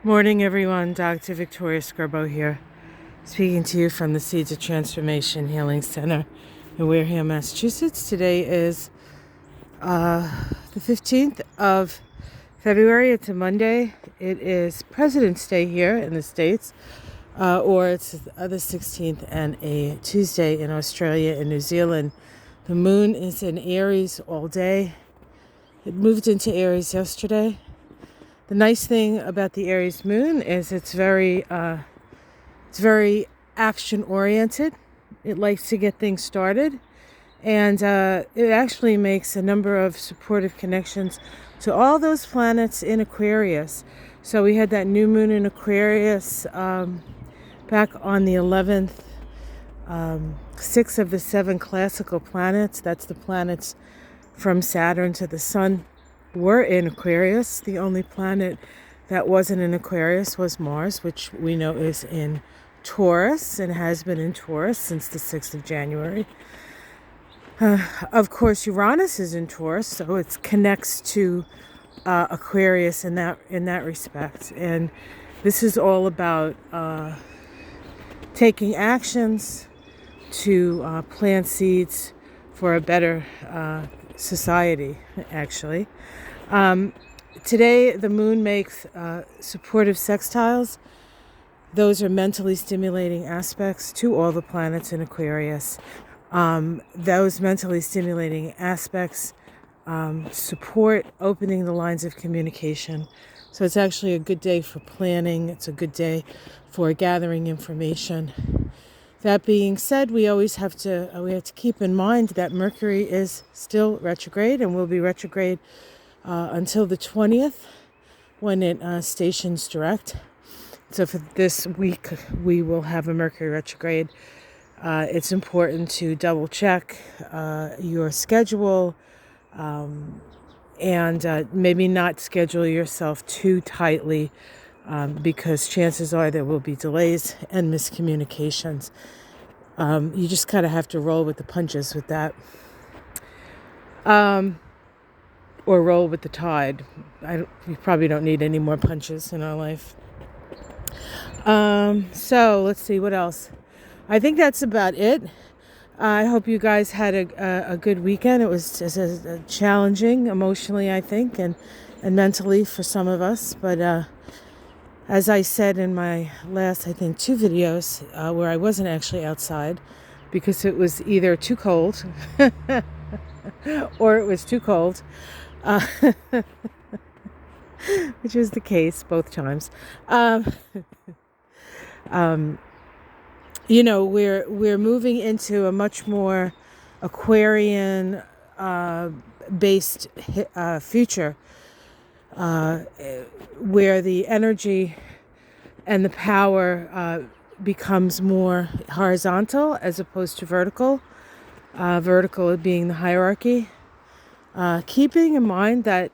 Morning, everyone. Dr. Victoria Scarbo here, speaking to you from the Seeds of Transformation Healing Center in Wareham, Massachusetts. Today is the 15th of February. It's a Monday. It is President's Day here in the States, or it's the 16th and a Tuesday in Australia and New Zealand. The moon is in Aries all day. It moved into Aries yesterday. The nice thing about the Aries moon is it's very action oriented. It likes to get things started, and it actually makes a number of supportive connections to all those planets in Aquarius. So we had that new moon in Aquarius back on the 11th. 6 of the 7 classical planets, that's the planets from Saturn to the Sun, were in Aquarius. The only planet that wasn't in Aquarius was Mars, which we know is in Taurus and has been in Taurus since the 6th of January. Of course, Uranus is in Taurus, so it connects to Aquarius in that respect. And this is all about taking actions to plant seeds for a better society, actually. Today, the moon makes supportive sextiles. Those are mentally stimulating aspects to all the planets in Aquarius. Those mentally stimulating aspects support opening the lines of communication. So it's actually a good day for planning. It's a good day for gathering information. That being said, we always have to keep in mind that Mercury is still retrograde and will be retrograde until the 20th when it stations direct. So for this week, we will have a Mercury retrograde. It's important to double check your schedule and maybe not schedule yourself too tightly, because chances are there will be delays and miscommunications. You just kind of have to roll with the punches with that, or roll with the tide. We probably don't need any more punches in our life. So let's see what else. I think that's about it. I hope you guys had a good weekend. It was just challenging emotionally, I think, and mentally for some of us. But as I said in my last, I think, 2 videos, where I wasn't actually outside because it was either too cold or it was too cold, which was the case both times. We're moving into a much more Aquarian based future, where the energy and the power becomes more horizontal as opposed to vertical. Vertical being the hierarchy. Keeping in mind that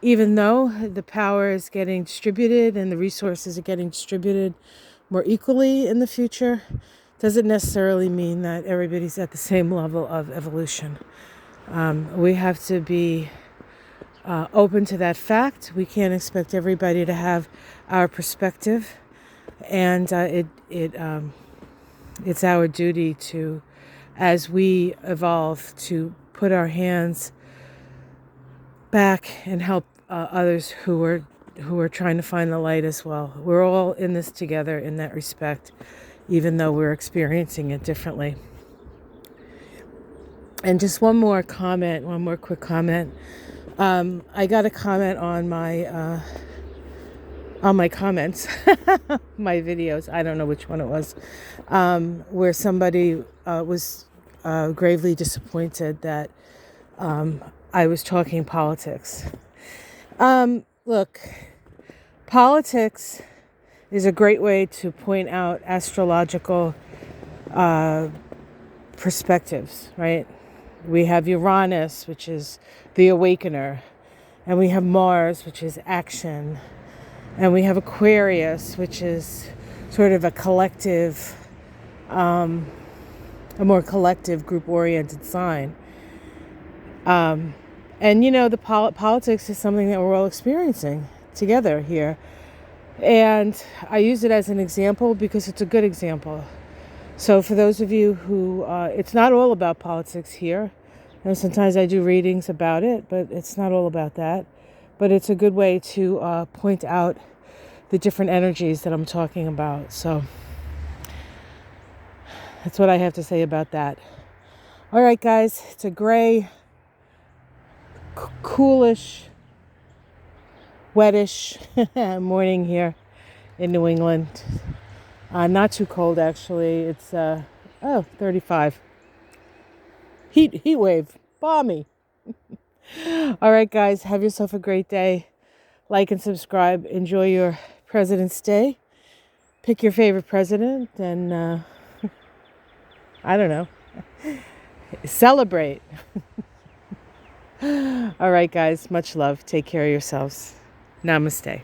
even though the power is getting distributed and the resources are getting distributed more equally in the future, doesn't necessarily mean that everybody's at the same level of evolution. We have to be open to that fact. We can't expect everybody to have our perspective, and it's our duty to, as we evolve, to put our hands back and help others who are trying to find the light as well. We're all in this together in that respect, even though we're experiencing it differently. And just one more quick comment. I got a comment on my comments, my videos. I don't know which one it was, where somebody was gravely disappointed that I was talking politics. Look, politics is a great way to point out astrological perspectives, right? We have Uranus, which is the awakener, and we have Mars, which is action, and we have Aquarius, which is sort of a collective, a more collective, group-oriented sign. And the politics is something that we're all experiencing together here. And I use it as an example because it's a good example. So for those of you who, it's not all about politics here. And sometimes I do readings about it, but it's not all about that. But it's a good way to point out the different energies that I'm talking about. So that's what I have to say about that. All right, guys, it's a gray, coolish, wettish morning here in New England. Not too cold, actually. It's 35. Heat wave, balmy. All right, guys, have yourself a great day. Like and subscribe. Enjoy your President's Day. Pick your favorite president and I don't know. Celebrate. All right, guys, much love. Take care of yourselves. Namaste.